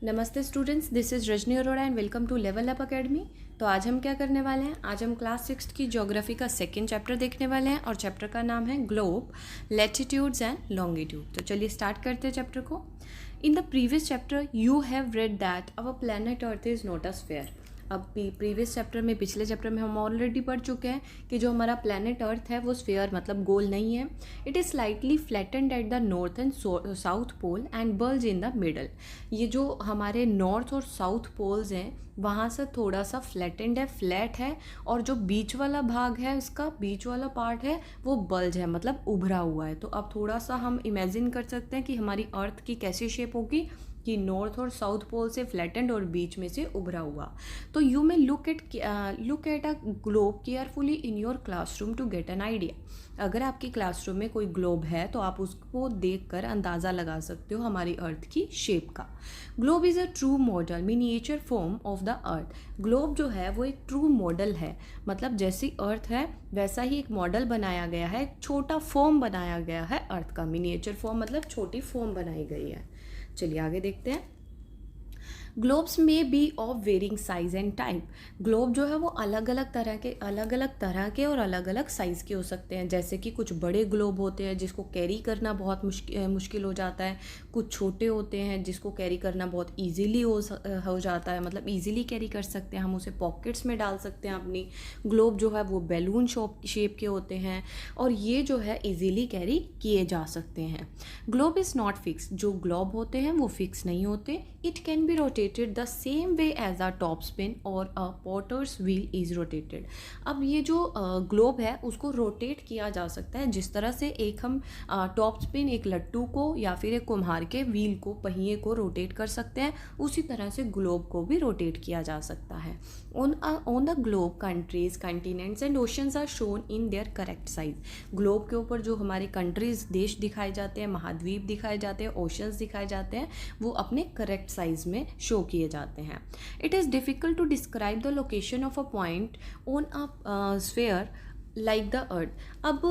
नमस्ते students, this is Rajni Arora and welcome to level up academy. तो आज हम क्या करने वाले हैं? आज हम क्लास 6 की ज्योग्राफी का सेकेंड चैप्टर देखने वाले हैं और चैप्टर का नाम है ग्लोब, लैटिट्यूड्स एंड लॉन्गिट्यूड। तो चलिए स्टार्ट करते हैं चैप्टर को। In the previous chapter you have read that our planet earth is not a sphere. अब प्रीवियस चैप्टर में, पिछले चैप्टर में हम ऑलरेडी पढ़ चुके हैं कि जो हमारा प्लैनेट अर्थ है वो स्फेयर मतलब गोल नहीं है। It is slightly flattened at the north and south pole and bulge in the middle. ये जो हमारे नॉर्थ और साउथ पोल्स हैं वहाँ से थोड़ा सा फ्लैटेंड है, फ्लैट है, और जो बीच वाला भाग है इसका, बीच वाला पार्ट है वो बल्ज है मतलब उभरा हुआ है। तो अब थोड़ा सा हम इमेजिन कर सकते हैं कि हमारी अर्थ की कैसी शेप होगी कि नॉर्थ और साउथ पोल से फ्लैटेंड और बीच में से उभरा हुआ। तो you may look at a globe carefully in your classroom to get an idea. अगर आपकी क्लासरूम में कोई ग्लोब है तो आप उसको देखकर अंदाज़ा लगा सकते हो हमारी अर्थ की शेप का। Globe is a true model miniature form of the earth. Globe जो है वो एक ट्रू मॉडल है, मतलब जैसी अर्थ है वैसा ही एक मॉडल बनाया गया है, एक छोटा फॉर्म बनाया गया है अर्थ का। मिनिएचर फॉर्म मतलब छोटी फॉर्म बनाई गई है। चलिए आगे देखते हैं। ग्लोब्स में be of varying size and type. Globe जो है वो अलग अलग तरह के और अलग अलग साइज़ के हो सकते हैं। जैसे कि कुछ बड़े ग्लोब होते हैं जिसको कैरी करना बहुत मुश्किल हो जाता है। कुछ छोटे होते हैं जिसको कैरी करना बहुत ईजीली हो जाता है, मतलब ईजीली कैरी कर सकते हैं, हम उसे पॉकेट्स में डाल सकते हैं अपनी। ग्लोब जो है वो बैलून शेप के होते हैं और ये जो है ईजीली कैरी किए जा सकते हैं। Globe is not fix. जो ग्लोब होते हैं वो फिक्स नहीं होते। It can be rotated the same way as a top spin और a potter's wheel is rotated. अब ये जो ग्लोब है उसको रोटेट किया जा सकता है, जिस तरह से एक हम टॉप स्पिन एक लट्टू को या फिर एक कुम्हार के व्हील को, पहिए को रोटेट कर सकते हैं, उसी तरह से ग्लोब को भी रोटेट किया जा सकता है। On the globe countries, continents and oceans are shown in their correct size. Globe के ऊपर जो हमारे कंट्रीज, देश दिखाए जाते हैं, महाद्वीप दिखाए जाते हैं, ओशंस दिखाए जाते हैं, वो अपने करेक्ट साइज में शो किए जाते हैं। It is difficult to describe the location of a point on a sphere like the earth. अब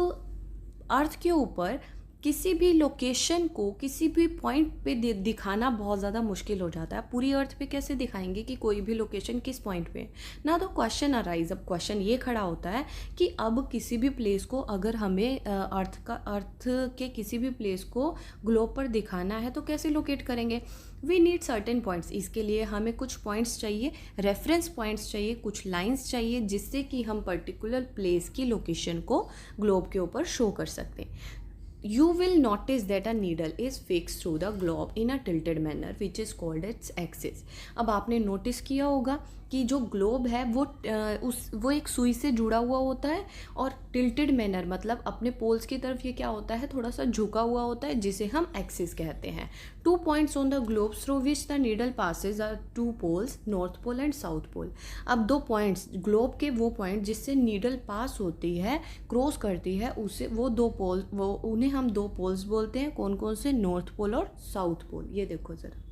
अर्थ के ऊपर किसी भी लोकेशन को किसी भी पॉइंट पे दिखाना बहुत ज़्यादा मुश्किल हो जाता है। पूरी अर्थ पे कैसे दिखाएंगे कि कोई भी लोकेशन किस पॉइंट पे ना। तो क्वेश्चन अराइज, अब क्वेश्चन ये खड़ा होता है कि अब किसी भी प्लेस को अगर हमें अर्थ के किसी भी प्लेस को ग्लोब पर दिखाना है तो कैसे लोकेट करेंगे। We need certain points. इसके लिए हमें कुछ पॉइंट्स चाहिए, रेफरेंस पॉइंट्स चाहिए, कुछ लाइंस चाहिए, जिससे कि हम पर्टिकुलर प्लेस की लोकेशन को ग्लोब के ऊपर शो कर सकते हैं। You will notice that a needle is fixed through the globe in a tilted manner which is called its axis। अब आपने नोटिस किया होगा कि जो ग्लोब है वो एक सुई से जुड़ा हुआ होता है और टिल्टेड मैनर मतलब अपने पोल्स की तरफ ये क्या होता है, थोड़ा सा झुका हुआ होता है, जिसे हम एक्सिस कहते हैं। 2 points on the globe through which the needle passes are 2 poles, north pole and south pole. अब 2 पॉइंट्स, ग्लोब के वो पॉइंट जिससे नीडल पास होती है, क्रॉस करती है, उसे उन्हें हम 2 पोल्स बोलते हैं। कौन कौन से? नॉर्थ पोल और साउथ पोल। ये देखो ज़रा,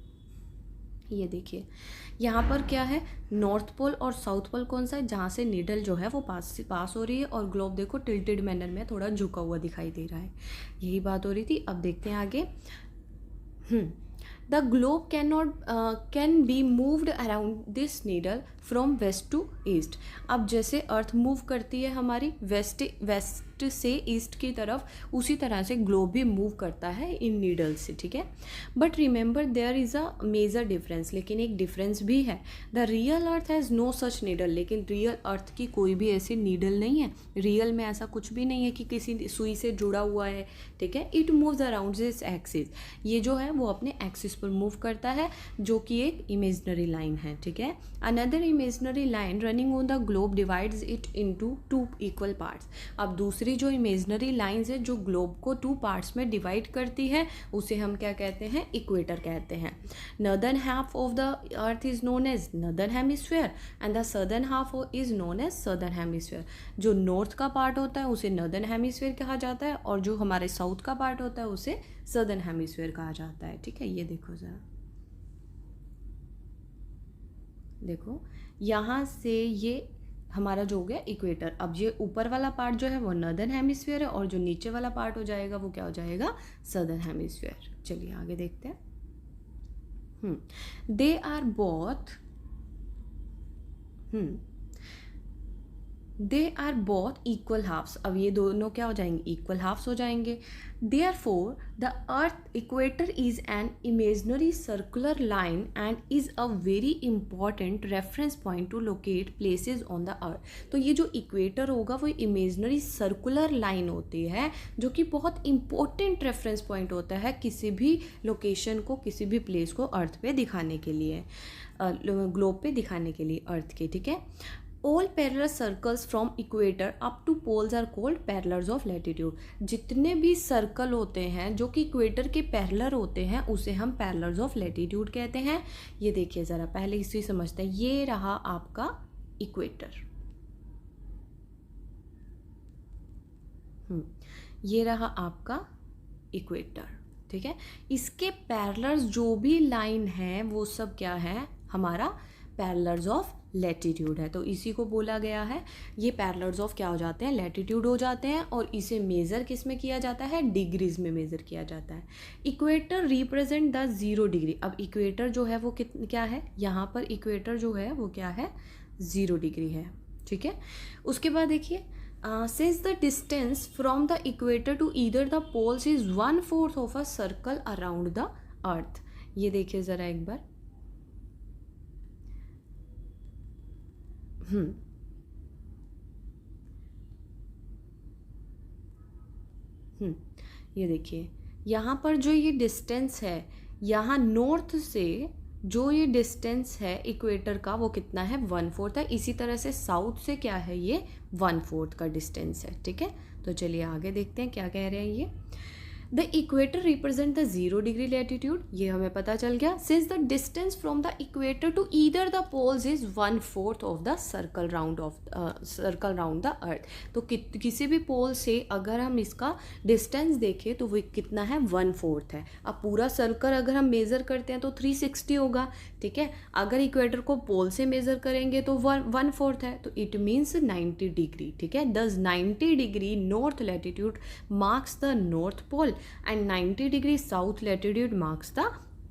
ये देखिए यहाँ पर क्या है, नॉर्थ पोल और साउथ पोल कौन सा है, जहाँ से नीडल जो है वो पास हो रही है, और ग्लोब देखो टिल्टेड मैनर में थोड़ा झुका हुआ दिखाई दे रहा है। यही बात हो रही थी। अब देखते हैं आगे। The globe can be moved around this needle from west to east. अब जैसे अर्थ मूव करती है हमारी वेस्ट से ईस्ट की तरफ, उसी तरह से ग्लोब भी मूव करता है इन नीडल से, ठीक है। But remember there is a major difference, लेकिन एक डिफरेंस भी है। The real earth has no such needle. लेकिन रियल अर्थ की कोई भी ऐसी नीडल नहीं है। रियल में ऐसा कुछ भी नहीं है कि किसी सुई से जुड़ा हुआ है, ठीक है। It moves around this axis. ये जो है वो अपने एक्सिस पर मूव करता है, जो कि एक इमेजनरी लाइन है, ठीक है। Another imaginary line running on the globe divides it into 2 equal parts. अब दूसरी जो इमेजनरी लाइंस है जो ग्लोब को 2 पार्ट्स में डिवाइड करती है, उसे हम क्या कहते हैं? इक्वेटर कहते हैं। Northern half of the earth is known as northern hemisphere and the southern half is known as southern hemisphere. जो नॉर्थ का पार्ट होता है उसे नॉर्दर्न हेमिस्फीयर कहा जाता है, और जो हमारे साउथ का पार्ट होता है उसे सदर्न हेमिस्फीयर कहा जाता है, ठीक है। ये देखो ज़रा, देखो यहाँ से ये हमारा जो हो गया इक्वेटर। अब ये ऊपर वाला पार्ट जो है वो नॉर्दर्न हेमिस्फीयर है, और जो नीचे वाला पार्ट हो जाएगा वो क्या हो जाएगा? Southern hemisphere. चलिए आगे देखते हैं। They are both they are both equal halves. अब ये दोनों क्या हो जाएंगे, इक्वल हाफ्स हो जाएंगे। Therefore the earth equator is an imaginary circular line and is a very important reference point two locate places on the earth. तो ये जो इक्वेटर होगा वो इमेजनरी सर्कुलर लाइन होती है जो कि बहुत इंपॉर्टेंट रेफरेंस पॉइंट होता है किसी भी लोकेशन को, किसी भी प्लेस को अर्थ पे दिखाने के लिए, ग्लोब पे दिखाने के लिए अर्थ के, ठीक है। All parallel circles from equator up to poles are called parallels of latitude. जितने भी सर्कल होते हैं जो कि इक्वेटर के पैरेलल होते हैं उसे हम पैरेलल्स ऑफ लैटिट्यूड कहते हैं। ये देखिए ज़रा, पहले इसे समझते हैं। ये रहा आपका इक्वेटर, ये रहा आपका इक्वेटर, ठीक है। इसके पैरेलल्स जो भी लाइन है वो सब क्या है, हमारा पैरेलल्स ऑफ लैटिट्यूड है। तो इसी को बोला गया है, ये पैरेलल्स ऑफ क्या हो जाते हैं, लैटिट्यूड हो जाते हैं। और इसे मेज़र किस में किया जाता है, डिग्रीज में मेज़र किया जाता है। Equator represent the 0 degree. अब इक्वेटर जो है वो क्या है, यहाँ पर इक्वेटर जो है वो क्या है, 0 डिग्री है, ठीक है। उसके बाद देखिए, since the distance from the equator to either the poles is 1/4 of a circle around the earth। ये देखिए ज़रा एक बार, ये देखिए यहाँ पर जो ये डिस्टेंस है, यहाँ नॉर्थ से जो ये डिस्टेंस है इक्वेटर का वो कितना है, 1/4 है। इसी तरह से साउथ से क्या है, ये 1/4 का डिस्टेंस है, ठीक है। तो चलिए आगे देखते हैं क्या कह रहे हैं ये। The equator represent the 0 degree latitude, ये हमें पता चल गया। Since the distance from the equator to either the poles is 1/4 of the circle round the earth. तो किसी भी पोल से अगर हम इसका डिस्टेंस देखें तो वो कितना है, 1/4 है। अब पूरा सर्कल अगर हम मेज़र करते हैं तो 360 होगा, ठीक है। अगर इक्वेटर को पोल से मेज़र करेंगे तो 1/4 है, तो इट मीन्स 90 डिग्री, ठीक है। दस 90 degree north latitude marks the north pole and 90 degree south latitude marks the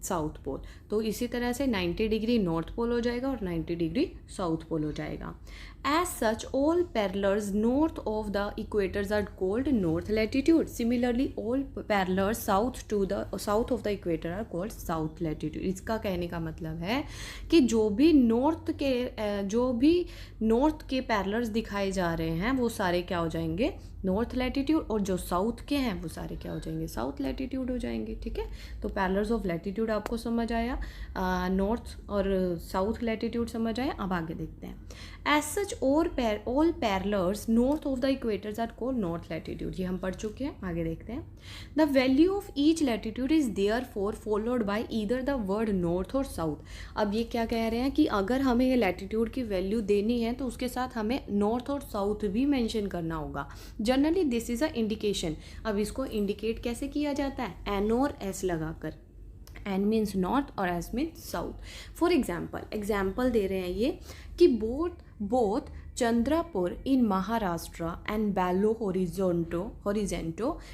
south pole. तो इसी तरह से 90 डिग्री नॉर्थ पोल हो जाएगा और 90 डिग्री साउथ पोल हो जाएगा। As such all parallels north of the equators are called north latitude. Similarly all parallels south of the equator are called south latitude. इसका कहने का मतलब है कि जो भी नॉर्थ के पैरेलल्स दिखाए जा रहे हैं वो सारे क्या हो जाएंगे, नॉर्थ लैटिट्यूड। और जो साउथ के हैं वो सारे क्या हो जाएंगे, साउथ लैटिट्यूड हो जाएंगे, ठीक है। तो पैरेलल्स ऑफ लैटिट्यूड आपको समझ आया, नॉर्थ और साउथ लैटिट्यूड समझ आया। अब आगे देखते हैं। As such all parallels north of the equators are called north latitude, ये हम पढ़ चुके हैं। आगे देखते हैं। The value of each latitude is therefore followed by either the word north और साउथ। अब ये क्या कह रहे हैं कि अगर हमें ये लैटिट्यूड की वैल्यू देनी है तो उसके साथ हमें नॉर्थ और साउथ भी मेंशन करना होगा। Generally this is a indication. अब इसको इंडिकेट कैसे किया जाता है, एन और एस लगाकर। एन मीन्स नॉर्थ और S means south. For example दे रहे हैं ये कि both Chandrapur in Maharashtra and Belo Horizonte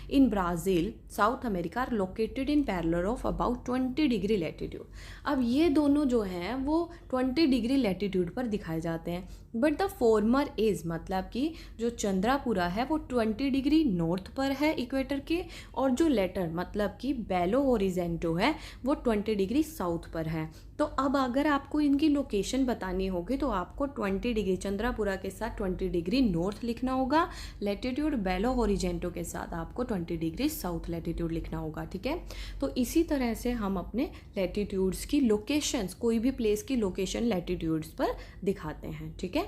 in Brazil, South America are located in parallel of about 20 degree latitude. अब ये दोनों जो हैं वो 20 डिग्री लैटिट्यूड पर दिखाए जाते हैं। बट द फॉर्मर इज, मतलब कि जो चंद्रापुरा है वो 20 डिग्री नॉर्थ पर है इक्वेटर के, और जो लेटर मतलब कि बेलो होरिजेंटो है वो 20 डिग्री साउथ पर है। तो अब अगर आपको इनकी लोकेशन बतानी होगी तो आपको 20 डिग्री चंद्रापुरा के साथ 20 डिग्री नॉर्थ लिखना होगा, लैटिट्यूड बेलो होरिजेंटो के साथ आपको 20 डिग्री साउथ लैटिट्यूड लिखना होगा, ठीक है। तो इसी तरह से हम अपने लैटिट्यूड्स की लोकेशंस, कोई भी प्लेस की लोकेशन लैटिट्यूड्स पर दिखाते हैं, ठीक है।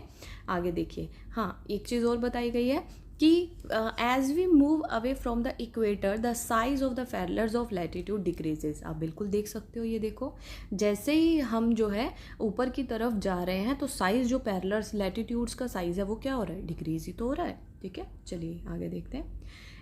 आगे देखिए, हाँ एक चीज़ और बताई गई है कि as we move away from the equator the size of the parallels of latitude decreases. आप बिल्कुल देख सकते हो, ये देखो जैसे ही हम जो है ऊपर की तरफ जा रहे हैं तो साइज जो पैरेलल्स लैटिट्यूड्स का साइज है वो क्या हो रहा है, डिक्रीज ही तो हो रहा है, ठीक है। चलिए आगे देखते हैं।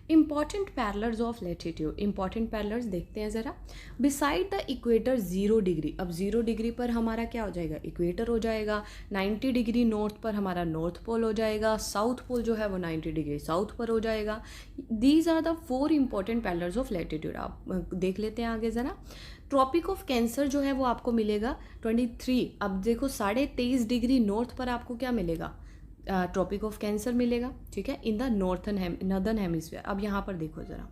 Important parallels of latitude, important parallels देखते हैं ज़रा। बिसाइड द इक्वेटर 0 डिग्री, अब 0 डिग्री पर हमारा क्या हो जाएगा, इक्वेटर हो जाएगा। 90 डिग्री नॉर्थ पर हमारा नॉर्थ पोल हो जाएगा, साउथ पोल जो है वो 90 डिग्री साउथ पर हो जाएगा। These are the 4 important parallels of latitude. आप देख लेते हैं आगे ज़रा। ट्रॉपिक ऑफ कैंसर जो है वो आपको मिलेगा 23। अब देखो 23.5 डिग्री नॉर्थ पर आपको क्या मिलेगा, ट्रॉपिक ऑफ कैंसर मिलेगा, ठीक है, इन द नॉर्दर्न हेमिस्फीयर। अब यहाँ पर देखो ज़रा,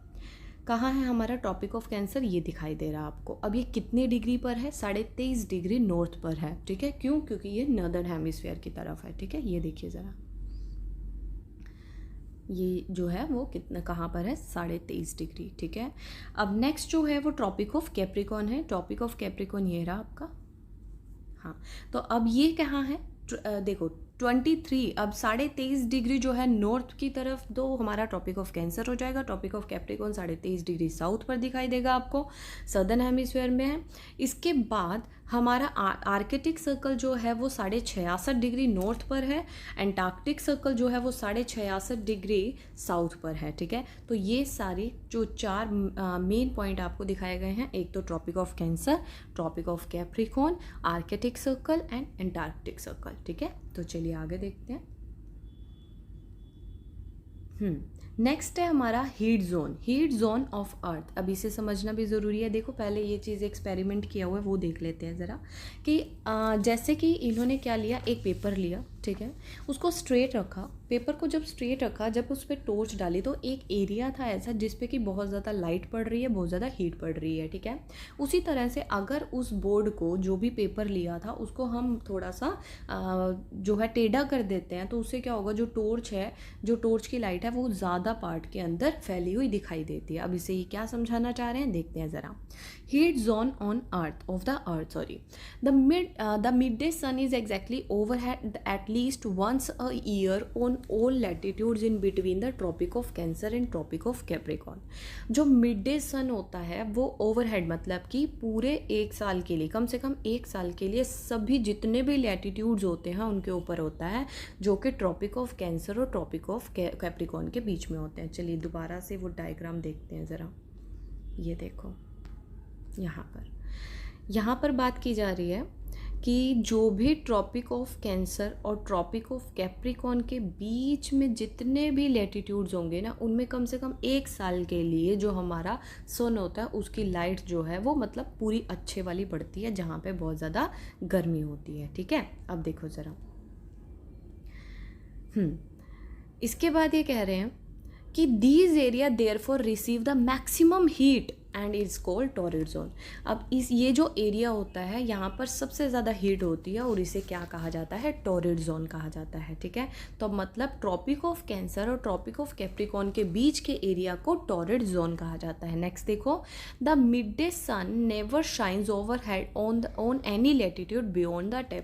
कहाँ है हमारा ट्रॉपिक ऑफ कैंसर, ये दिखाई दे रहा है आपको। अब ये कितने डिग्री पर है, 23.5 डिग्री नॉर्थ पर है, ठीक है, क्यों, क्योंकि ये नॉर्दर्न हेमिस्फीयर की तरफ है, ठीक है। ये देखिए ज़रा, ये जो है वो कितना कहाँ पर है, 23.5 डिग्री, ठीक है। अब नेक्स्ट जो है वो ट्रॉपिक ऑफ कैप्रिकॉन है। ट्रॉपिक ऑफ कैप्रिकॉन ये रहा आपका, हाँ। तो अब ये कहाँ है, देखो 23, अब 23.5 डिग्री जो है नॉर्थ की तरफ, तो हमारा ट्रॉपिक ऑफ कैंसर हो जाएगा। Tropic of Capricorn 23.5 degree south पर दिखाई देगा आपको, सदर्न हेमिस्फीयर में है। इसके बाद हमारा आर्कटिक सर्कल जो है वो 66.5 डिग्री नॉर्थ पर है। एंटार्क्टिक सर्कल जो है वो 66.5 डिग्री साउथ पर है, ठीक है। तो ये सारी जो 4 मेन पॉइंट आपको दिखाए गए हैं, एक तो Tropic of Cancer, Tropic of Capricorn, Arctic Circle and Antarctic Circle, ठीक है। तो चलिए आगे देखते हैं। नेक्स्ट है हमारा हीट जोन ऑफ अर्थ। अब इसे समझना भी ज़रूरी है। देखो पहले ये चीज़ एक्सपेरिमेंट किया हुआ है वो देख लेते हैं ज़रा, कि जैसे कि इन्होंने क्या लिया, एक पेपर लिया, ठीक है, उसको स्ट्रेट रखा। पेपर को जब स्ट्रेट रखा, जब उस पर टॉर्च डाली तो एक एरिया था ऐसा जिस पे कि बहुत ज़्यादा लाइट पड़ रही है, बहुत ज़्यादा हीट पड़ रही है, ठीक है। उसी तरह से अगर उस बोर्ड को, जो भी पेपर लिया था, उसको हम थोड़ा सा जो है टेढ़ा कर देते हैं, तो उससे क्या होगा, जो टॉर्च है, जो टॉर्च की लाइट है वो ज़्यादा पार्ट के अंदर फैली हुई दिखाई देती है। अब इसे ये क्या समझाना चाह रहे हैं, देखते हैं ज़रा। Heat zone on earth of the earth, sorry, the midday sun is exactly overhead at least once a year on all latitudes in between the Tropic of Cancer and Tropic of Capricorn. जो midday sun होता है वो overhead, मतलब कि पूरे एक साल के लिए, कम से कम एक साल के लिए सभी जितने भी लैटिट्यूड्स होते हैं उनके ऊपर होता है, जो कि ट्रॉपिक ऑफ कैंसर और ट्रॉपिक ऑफ कैप्रिकॉन के बीच में होते हैं। चलिए दोबारा से वो डायग्राम देखते हैं ज़रा। ये देखो यहाँ पर बात की जा रही है कि जो भी ट्रॉपिक ऑफ कैंसर और ट्रॉपिक ऑफ कैप्रिकॉन के बीच में जितने भी लैटिट्यूड्स होंगे ना, उनमें कम से कम एक साल के लिए जो हमारा सन होता है उसकी लाइट जो है वो मतलब पूरी अच्छे वाली पड़ती है, जहाँ पे बहुत ज़्यादा गर्मी होती है, ठीक है। अब देखो ज़रा, इसके बाद ये कह रहे हैं कि these area therefore receive the maximum heat and is called torrid zone. अब ये जो एरिया होता है यहाँ पर सबसे ज़्यादा हीट होती है और इसे क्या कहा जाता है, टॉरिड जोन कहा जाता है, ठीक है। तो मतलब ट्रॉपिक ऑफ कैंसर और ट्रॉपिक ऑफ कैप्रिकॉन के बीच के एरिया को टॉरिड जोन कहा जाता है। नेक्स्ट देखो, the midday sun never shines overhead on any latitude beyond the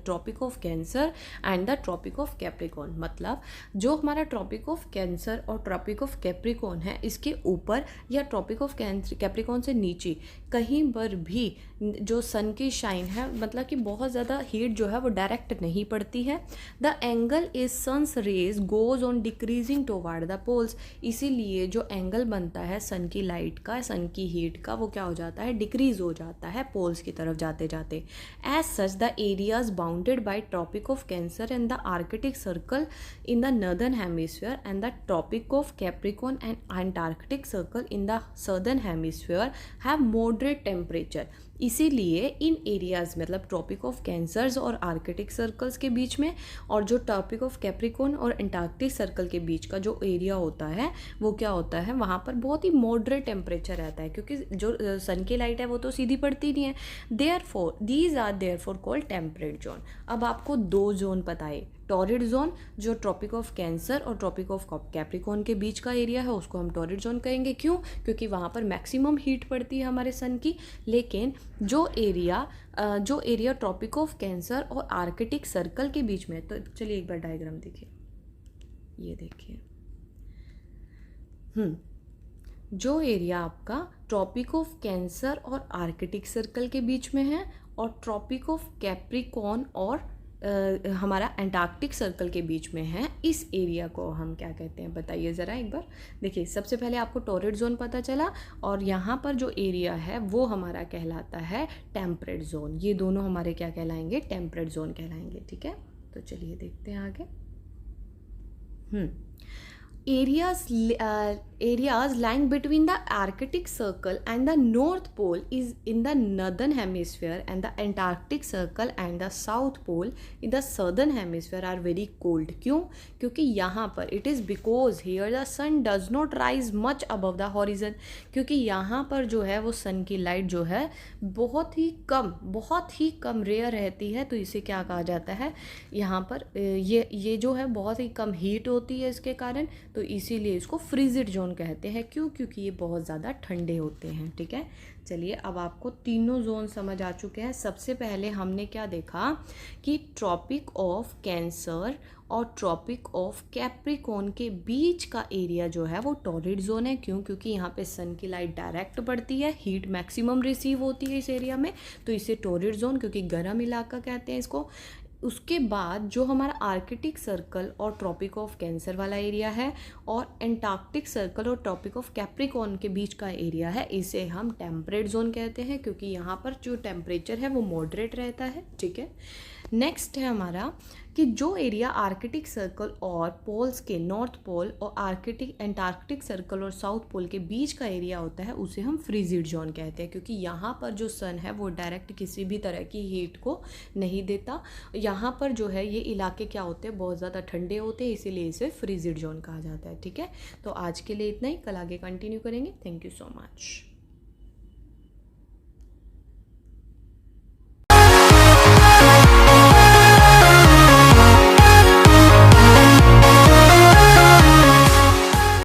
Tropic of Cancer and the Tropic of Capricorn. मतलब जो हमारा ट्रॉपिक ऑफ कैंसर और ट्रॉपिक ऑफ कैप्रिकॉन है, इसके ऊपर या ट्रॉपिक ऑफ कैप्रिकॉन से नीचे कहीं पर भी जो सन की शाइन है, मतलब कि बहुत ज़्यादा हीट जो है वो डायरेक्ट नहीं पड़ती है। The angle is sun's rays goes on decreasing toward the poles. इसीलिए जो एंगल बनता है सन की लाइट का, सन की हीट का, वो क्या हो जाता है, डिक्रीज हो जाता है पोल्स की तरफ जाते जाते। As such the areas bounded by Tropic of Cancer and the Arctic Circle in the northern hemisphere and the Tropic of Capricorn and Antarctic Circle in the southern hemisphere have moderate temperature. इसीलिए इन areas मतलब Tropic of Cancers और Arctic Circles के बीच में, और जो Tropic of Capricorn और एंटार्क्टिक सर्कल के बीच का जो एरिया होता है वो क्या होता है, वहाँ पर बहुत ही मॉडरेट टेम्परेचर रहता है, क्योंकि जो सन की लाइट है वो तो सीधी पड़ती नहीं है। Therefore these are therefore called temperate zone. अब आपको 2 जोन पता है, टॉरिड जोन जो ट्रॉपिक ऑफ कैंसर और ट्रॉपिक ऑफ कैप्रिकॉन के बीच का एरिया है उसको हम टॉरिड जोन कहेंगे। क्यों? क्योंकि वहाँ पर मैक्सिमम हीट पड़ती है हमारे सन की। लेकिन जो एरिया ट्रॉपिक ऑफ कैंसर और आर्कटिक सर्कल के बीच में, तो चलिए एक बार डायग्राम देखिए, ये देखिए, जो एरिया आपका ट्रॉपिक ऑफ कैंसर और आर्कटिक सर्कल के बीच में है और ट्रॉपिक ऑफ कैप्रिकॉन और हमारा एंटार्क्टिक सर्कल के बीच में है, इस एरिया को हम क्या कहते हैं बताइए ज़रा एक बार। देखिए सबसे पहले आपको टॉरिड जोन पता चला, और यहाँ पर जो एरिया है वो हमारा कहलाता है टेम्परेट जोन। ये दोनों हमारे क्या कहलाएंगे, टेम्परेट जोन कहलाएंगे, ठीक है। तो चलिए देखते हैं आगे। areas lying between the Arctic Circle and the North Pole is in the northern hemisphere, and the Antarctic Circle and the South Pole in the southern hemisphere are very cold. क्यों? क्योंकि यहाँ पर it is because here the sun does not rise much above the horizon, क्योंकि यहाँ पर जो है वो सन की लाइट जो है बहुत ही कम रेयर रहती है, तो इसे क्या कहा जाता है, यहाँ पर ये जो है बहुत ही कम हीट होती है इसके कारण, तो इसीलिए इसको फ्रीजिड जोन कहते हैं. क्यों? क्योंकि ये बहुत ज़्यादा ठंडे होते हैं. ठीक है, चलिए अब आपको तीनों जोन समझ आ चुके हैं. सबसे पहले हमने क्या देखा कि ट्रॉपिक ऑफ कैंसर और ट्रॉपिक ऑफ कैप्रिकॉर्न के बीच का एरिया जो है वो टॉरिड जोन है. क्यों? क्योंकि यहाँ पे सन की लाइट डायरेक्ट पड़ती है, हीट मैक्सिमम रिसीव होती है इस एरिया में, तो इसे टॉरिड जोन, क्योंकि गर्म इलाका कहते हैं इसको. उसके बाद जो हमारा आर्कटिक सर्कल और ट्रॉपिक ऑफ कैंसर वाला एरिया है और एंटार्क्टिक सर्कल और ट्रॉपिक ऑफ कैप्रिकॉर्न के बीच का एरिया है, इसे हम टेम्परेट जोन कहते हैं, क्योंकि यहाँ पर जो टेम्परेचर है वो मॉडरेट रहता है. ठीक है, नेक्स्ट है हमारा कि जो एरिया आर्कटिक सर्कल और पोल्स के नॉर्थ पोल और एंटार्क्टिक सर्कल और साउथ पोल के बीच का एरिया होता है, उसे हम फ्रीजिड जोन कहते हैं, क्योंकि यहाँ पर जो सन है वो डायरेक्ट किसी भी तरह की हीट को नहीं देता. यहाँ पर जो है ये इलाके क्या होते हैं, बहुत ज़्यादा ठंडे होते हैं, इसीलिए इसे फ्रीजिड जोन कहा जाता है. ठीक है, तो आज के लिए इतना ही, कल आगे कंटिन्यू करेंगे. Thank you so much.